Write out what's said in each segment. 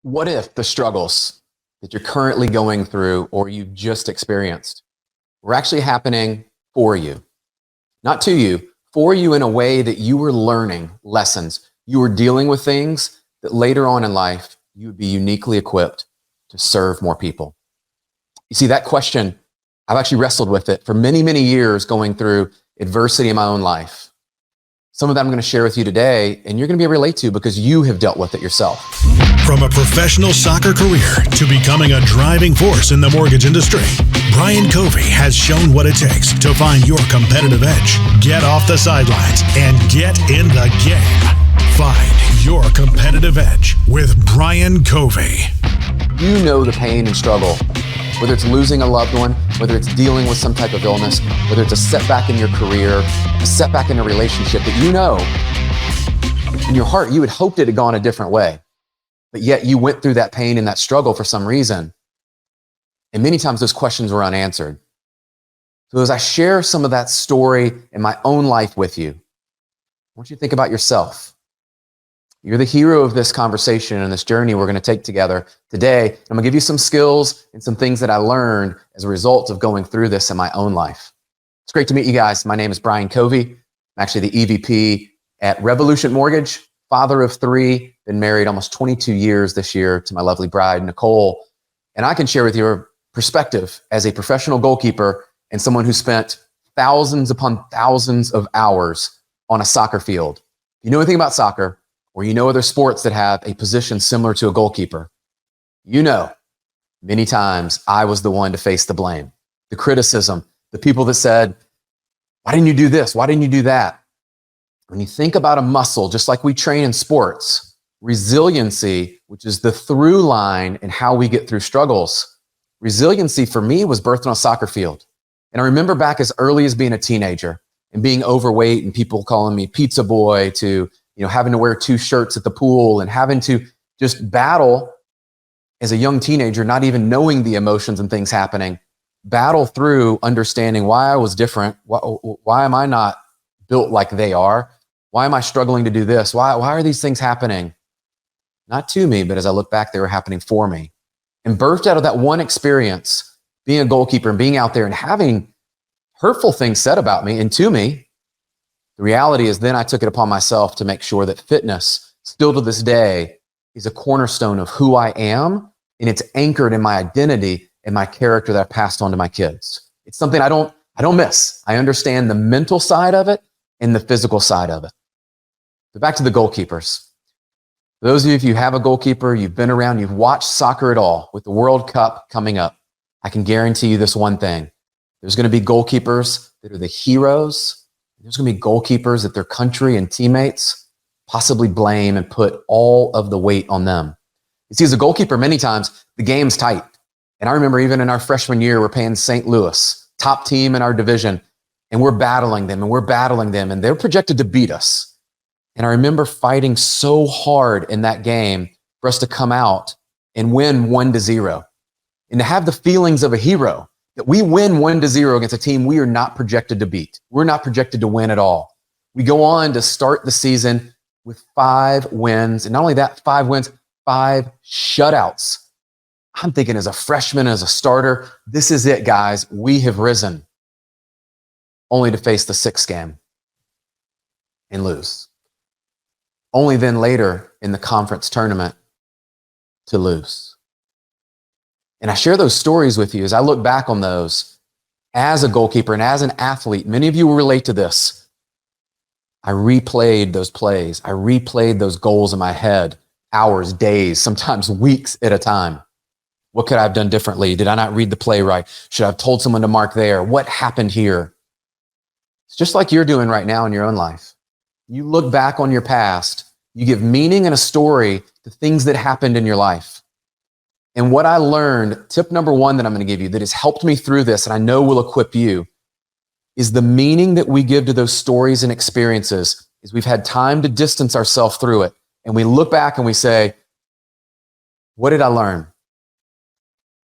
What if the struggles that you're currently going through or you've just experienced were actually happening for you? Not to you, for you in a way that you were learning lessons. You were dealing with things that later on in life, you would be uniquely equipped to serve more people. You see, that question, I've actually wrestled with it for many, many years going through adversity in my own life. Some of that I'm going to share with you today, and you're going to be able to relate to because you have dealt with it yourself. From a professional soccer career to becoming a driving force in the mortgage industry, Brian Covey has shown what it takes to find your competitive edge, get off the sidelines, and get in the game. Find your competitive edge with Brian Covey. You know the pain and struggle, whether it's losing a loved one, whether it's dealing with some type of illness, whether it's a setback in your career, a setback in a relationship that you know in your heart you had hoped it had gone a different way. But yet you went through that pain and that struggle for some reason. And many times those questions were unanswered. So as I share some of that story in my own life with you, I want you to think about yourself. You're the hero of this conversation and this journey we're going to take together today. I'm going to give you some skills and some things that I learned as a result of going through this in my own life. It's great to meet you guys. My name is Brian Covey. I'm actually the EVP at Revolution Mortgage, father of 3, been married almost 22 years this year to my lovely bride, Nicole. And I can share with you a perspective as a professional goalkeeper and someone who spent thousands upon thousands of hours on a soccer field. If you know anything about soccer, or you know other sports that have a position similar to a goalkeeper, you know many times I was the one to face the blame, the criticism, the people that said, why didn't you do this? Why didn't you do that? When you think about a muscle, just like we train in sports, resiliency, which is the through line in how we get through struggles, resiliency for me was birthed on a soccer field. And I remember back as early as being a teenager and being overweight and people calling me pizza boy to, having to wear 2 shirts at the pool and having to just battle as a young teenager, not even knowing the emotions and things happening, battle through understanding why I was different. Why am I not built like they are? Why am I struggling to do this? Why are these things happening? Not to me, but as I look back, they were happening for me. And birthed out of that one experience, being a goalkeeper and being out there and having hurtful things said about me and to me, the reality is then I took it upon myself to make sure that fitness, still to this day, is a cornerstone of who I am, and it's anchored in my identity and my character that I passed on to my kids. It's something I don't miss. I understand the mental side of it and the physical side of it. So back to the goalkeepers. For those of you, if you have a goalkeeper, you've been around, you've watched soccer at all, with the World Cup coming up, I can guarantee you this one thing. There's going to be goalkeepers that are the heroes. There's going to be goalkeepers that their country and teammates possibly blame and put all of the weight on them. You see, as a goalkeeper, many times the game's tight. And I remember even in our freshman year, we're playing St. Louis, top team in our division, and we're battling them, and they're projected to beat us. And I remember fighting so hard in that game for us to come out and win 1-0, and to have the feelings of a hero that we win 1-0 against a team we are not projected to beat. We're not projected to win at all. We go on to start the season with 5 wins. And not only that, 5 wins, 5 shutouts. I'm thinking as a freshman, as a starter, this is it, guys. We have risen. Only to face the 6th game and lose. Only then later in the conference tournament to lose. And I share those stories with you as I look back on those as a goalkeeper and as an athlete. Many of you will relate to this. I replayed those plays. I replayed those goals in my head, hours, days, sometimes weeks at a time. What could I have done differently? Did I not read the play right? Should I have told someone to mark there? What happened here? It's just like you're doing right now in your own life. You look back on your past, you give meaning and a story to things that happened in your life. And what I learned, tip number 1 that I'm going to give you that has helped me through this and I know will equip you, is the meaning that we give to those stories and experiences is we've had time to distance ourselves through it. And we look back and we say, what did I learn?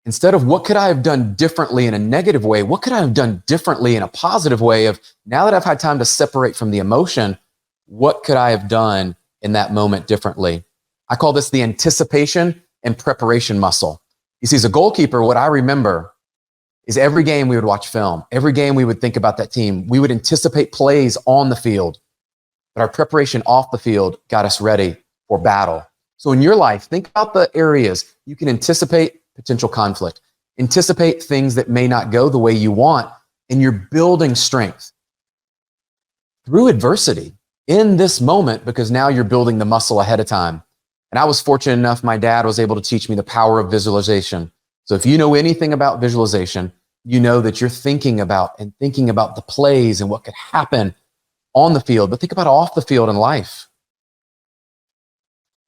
Instead of what could I have done differently in a negative way, what could I have done differently in a positive way of now that I've had time to separate from the emotion, what could I have done in that moment differently? I call this the anticipation and preparation muscle. You see, as a goalkeeper, what I remember is every game we would watch film. Every game we would think about that team. We would anticipate plays on the field, but our preparation off the field got us ready for battle. So in your life, think about the areas you can anticipate potential conflict, anticipate things that may not go the way you want, and you're building strength through adversity in this moment, because now you're building the muscle ahead of time. And I was fortunate enough, my dad was able to teach me the power of visualization. So if you know anything about visualization, you know that you're thinking about the plays and what could happen on the field, but think about off the field in life.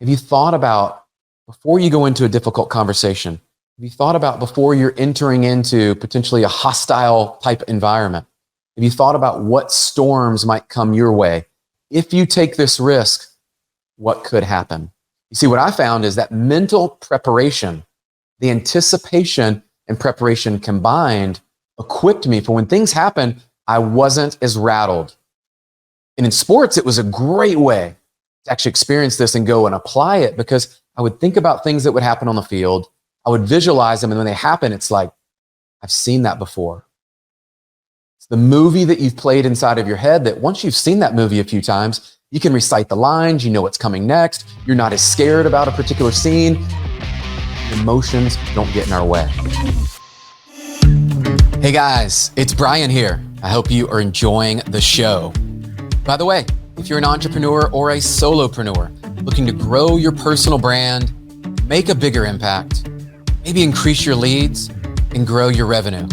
Have you thought about, before you go into a difficult conversation, have you thought about before you're entering into potentially a hostile type environment? Have you thought about what storms might come your way? If you take this risk, what could happen? You see, what I found is that mental preparation, the anticipation and preparation combined, equipped me for when things happen, I wasn't as rattled. And in sports, it was a great way to actually experience this and go and apply it, because I would think about things that would happen on the field. I would visualize them. And when they happen, it's like, I've seen that before. It's the movie that you've played inside of your head that once you've seen that movie a few times, you can recite the lines, you know what's coming next. You're not as scared about a particular scene. Emotions don't get in our way. Hey guys, it's Brian here. I hope you are enjoying the show. By the way, if you're an entrepreneur or a solopreneur looking to grow your personal brand, make a bigger impact, maybe increase your leads and grow your revenue,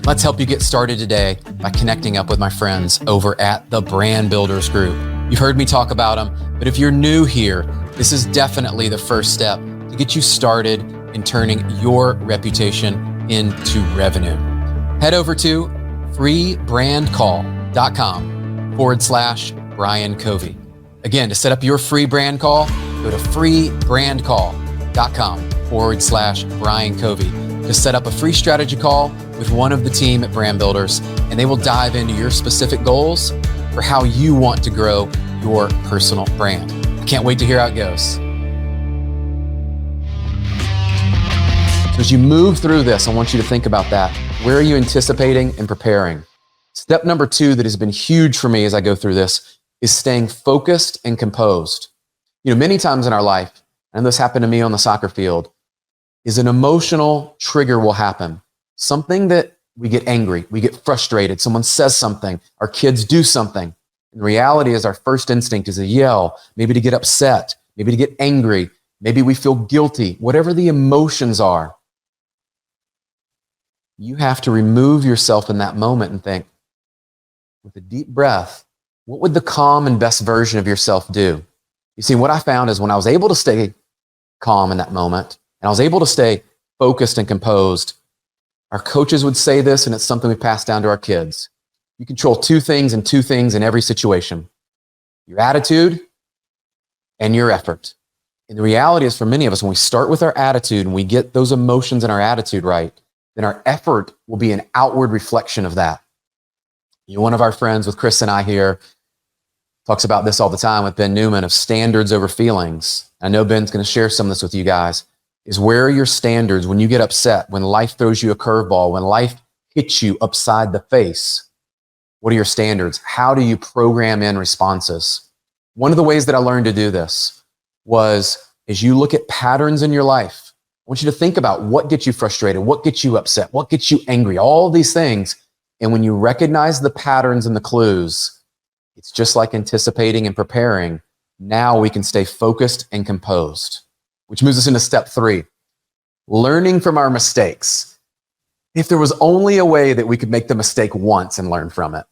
let's help you get started today by connecting up with my friends over at the Brand Builders Group. You've heard me talk about them, but if you're new here, this is definitely the first step to get you started in turning your reputation into revenue. Head over to freebrandcall.com/Brian Covey. Again, to set up your free brand call, go to freebrandcall.com/Brian Covey to set up a free strategy call with one of the team at Brand Builders, and they will dive into your specific goals for how you want to grow your personal brand. I can't wait to hear how it goes. So as you move through this, I want you to think about that. Where are you anticipating and preparing? Step number 2 that has been huge for me as I go through this is staying focused and composed. You know, many times in our life, and this happened to me on the soccer field, is an emotional trigger will happen. Something that we get angry, we get frustrated, someone says something, our kids do something. And the reality is our first instinct is to yell, maybe to get upset, maybe to get angry, maybe we feel guilty, whatever the emotions are. You have to remove yourself in that moment and think, with a deep breath, what would the calm and best version of yourself do? You see, what I found is when I was able to stay calm in that moment, and I was able to stay focused and composed, our coaches would say this, and it's something we pass down to our kids. You control two things in every situation: your attitude and your effort. And the reality is, for many of us, when we start with our attitude and we get those emotions and our attitude right, then our effort will be an outward reflection of that. You know, one of our friends with Chris and I here talks about this all the time with Ben Newman, of standards over feelings. I know Ben's going to share some of this with you guys. Is where are your standards when you get upset, when life throws you a curveball, when life hits you upside the face? What are your standards? How do you program in responses? One of the ways that I learned to do this was, as you look at patterns in your life, I want you to think about what gets you frustrated, what gets you upset, what gets you angry, all these things. And when you recognize the patterns and the clues, it's just like anticipating and preparing. Now we can stay focused and composed, which moves us into step 3, learning from our mistakes. If there was only a way that we could make the mistake once and learn from it.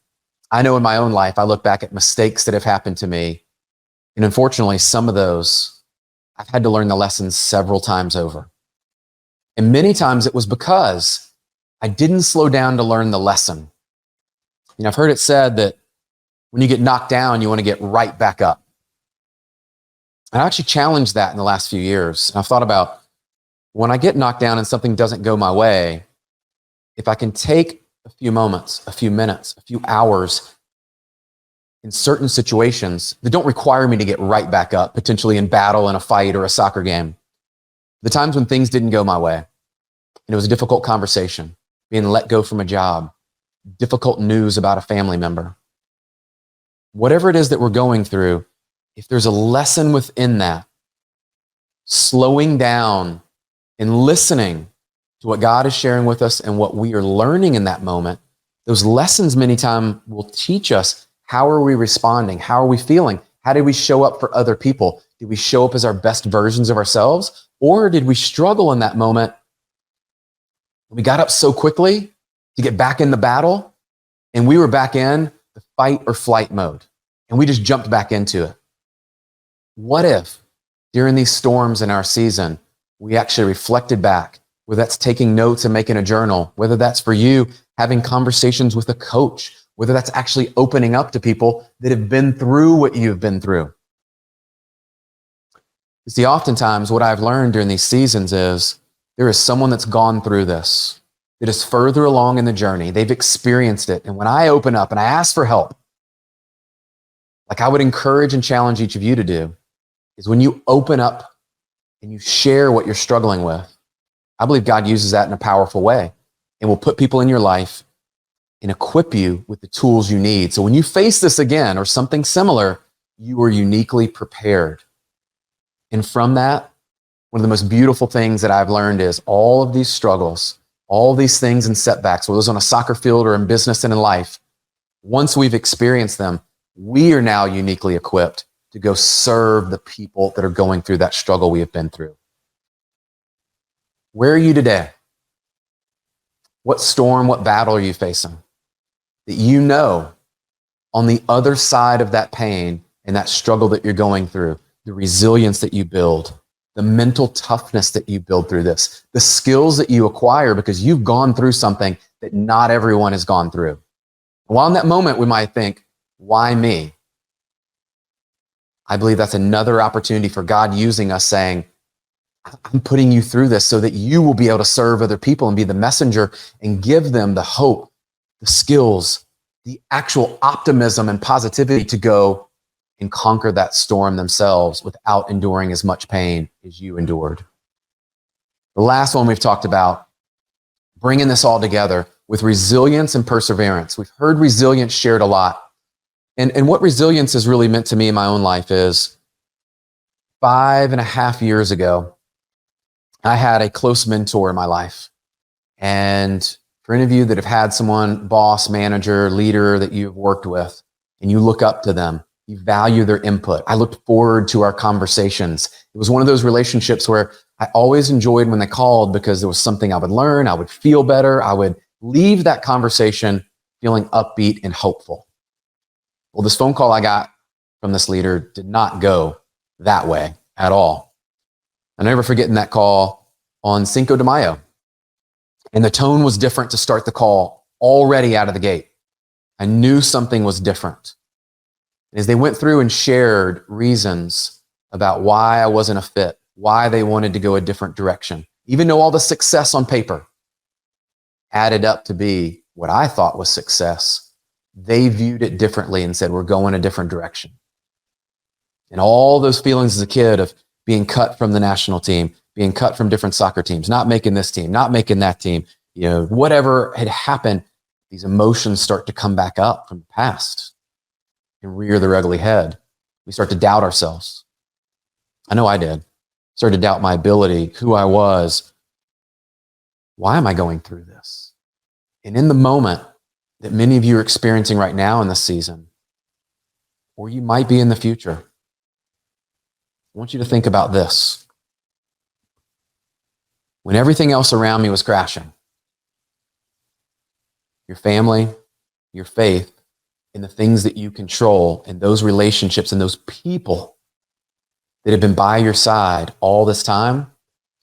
I know in my own life, I look back at mistakes that have happened to me, and unfortunately, some of those, I've had to learn the lessons several times over. And many times it was because I didn't slow down to learn the lesson. You know, I've heard it said that when you get knocked down, you want to get right back up. And I actually challenged that in the last few years. And I've thought about, when I get knocked down and something doesn't go my way, if I can take a few moments, a few minutes, a few hours in certain situations that don't require me to get right back up, potentially in battle, in a fight, or a soccer game, The times when things didn't go my way, and it was a difficult conversation, being let go from a job, difficult news about a family member. Whatever it is that we're going through, if there's a lesson within that, slowing down and listening to what God is sharing with us and what we are learning in that moment, those lessons many times will teach us, how are we responding? How are we feeling? How did we show up for other people? Did we show up as our best versions of ourselves? Or did we struggle in that moment? We got up so quickly to get back in the battle, and we were back in the fight or flight mode, and we just jumped back into it. What if during these storms in our season, we actually reflected back, whether that's taking notes and making a journal, whether that's for you having conversations with a coach, whether that's actually opening up to people that have been through what you've been through. You see, oftentimes what I've learned during these seasons is there is someone that's gone through this, that is further along in the journey. They've experienced it. And when I open up and I ask for help, like I would encourage and challenge each of you to do, is when you open up and you share what you're struggling with, I believe God uses that in a powerful way and will put people in your life and equip you with the tools you need. So when you face this again or something similar, you are uniquely prepared. And from that, one of the most beautiful things that I've learned is all of these struggles, all these things and setbacks, whether it's on a soccer field or in business and in life, once we've experienced them, we are now uniquely equipped to go serve the people that are going through that struggle we have been through. Where are you today? What storm, what battle are you facing? That you know on the other side of that pain and that struggle that you're going through, the resilience that you build, the mental toughness that you build through this, the skills that you acquire because you've gone through something that not everyone has gone through. While in that moment, we might think, why me? I believe that's another opportunity for God using us saying, I'm putting you through this so that you will be able to serve other people and be the messenger and give them the hope, the skills, the actual optimism and positivity to go and conquer that storm themselves without enduring as much pain as you endured. The last one we've talked about, bringing this all together with resilience and perseverance. We've heard resilience shared a lot. And what resilience has really meant to me in my own life is 5.5 years ago, I had a close mentor in my life. And for any of you that have had someone, boss, manager, leader that you've worked with, and you look up to them, you value their input. I looked forward to our conversations. It was one of those relationships where I always enjoyed when they called because there was something I would learn, I would feel better, I would leave that conversation feeling upbeat and hopeful. Well, this phone call I got from this leader did not go that way at all. I'll never forget that call on Cinco de Mayo. And the tone was different to start the call already out of the gate. I knew something was different. And as they went through and shared reasons about why I wasn't a fit, why they wanted to go a different direction, even though all the success on paper added up to be what I thought was success, they viewed it differently and said, we're going a different direction. And all those feelings as a kid of being cut from the national team, being cut from different soccer teams, not making this team, not making that team, whatever had happened, these emotions start to come back up from the past and rear their ugly head. We start to doubt ourselves. I know I did. Started to doubt my ability, who I was. Why am I going through this? And in the moment that many of you are experiencing right now in this season, or you might be in the future, I want you to think about this. When everything else around me was crashing, your family, your faith, and the things that you control, and those relationships and those people that have been by your side all this time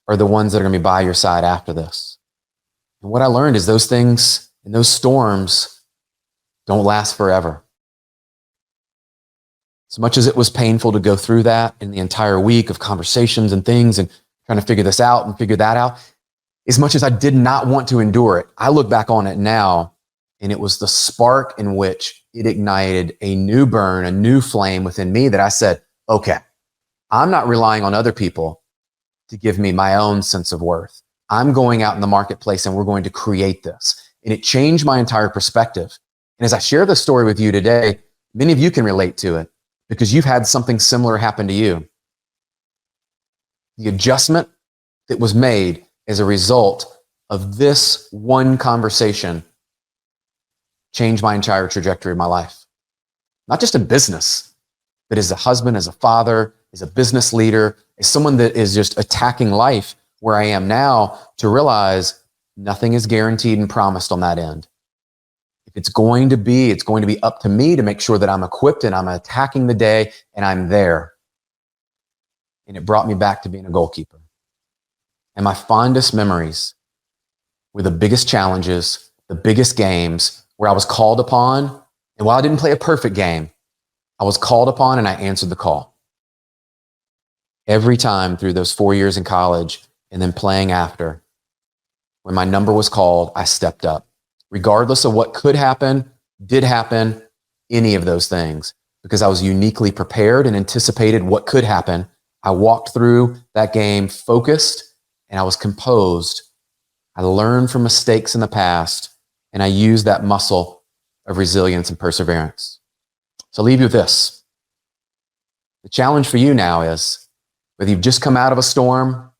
are the ones that are going to be by your side after this. And what I learned is those things and those storms don't last forever. As much as it was painful to go through that in the entire week of conversations and things and trying to figure this out and figure that out, as much as I did not want to endure it, I look back on it now, and it was the spark in which it ignited a new burn, a new flame within me that I said, okay, I'm not relying on other people to give me my own sense of worth. I'm going out in the marketplace and we're going to create this. And it changed my entire perspective. And as I share this story with you today, many of you can relate to it because you've had something similar happen to you. The adjustment that was made as a result of this one conversation changed my entire trajectory of my life. Not just in business, but as a husband, as a father, as a business leader, as someone that is just attacking life where I am now, to realize nothing is guaranteed and promised on that end. If it's going to be up to me to make sure that I'm equipped and I'm attacking the day and I'm there. And it brought me back to being a goalkeeper. And my fondest memories were the biggest challenges, the biggest games where I was called upon. And while I didn't play a perfect game, I was called upon and I answered the call. Every time through those 4 years in college and then playing after, when my number was called, I stepped up. Regardless of what could happen, did happen, any of those things, because I was uniquely prepared and anticipated what could happen. I walked through that game focused and I was composed. I learned from mistakes in the past and I used that muscle of resilience and perseverance. So I'll leave you with this. The challenge for you now is whether you've just come out of a storm,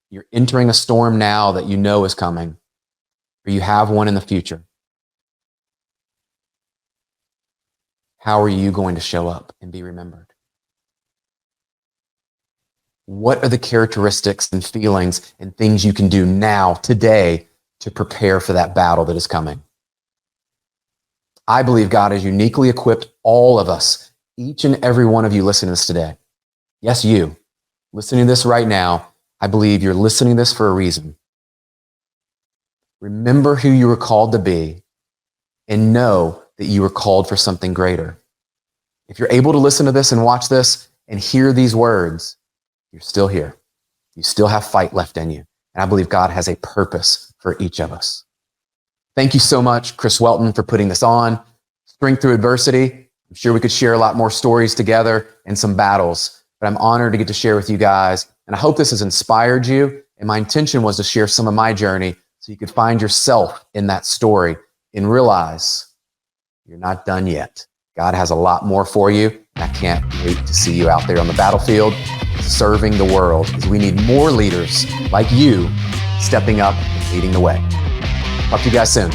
you're entering a storm now that you know is coming, or you have one in the future. How are you going to show up and be remembered? What are the characteristics and feelings and things you can do now, today, to prepare for that battle that is coming? I believe God has uniquely equipped all of us, each and every one of you listening to this today. Yes, you, listening to this right now, I believe you're listening to this for a reason. Remember who you were called to be and know that you were called for something greater. If you're able to listen to this and watch this and hear these words, you're still here. You still have fight left in you. And I believe God has a purpose for each of us. Thank you so much, Chris Welton, for putting this on. Strength through adversity. I'm sure we could share a lot more stories together and some battles, but I'm honored to get to share with you guys. And I hope this has inspired you. And my intention was to share some of my journey so you could find yourself in that story and realize you're not done yet. God has a lot more for you. And I can't wait to see you out there on the battlefield serving the world, because we need more leaders like you stepping up and leading the way. Talk to you guys soon.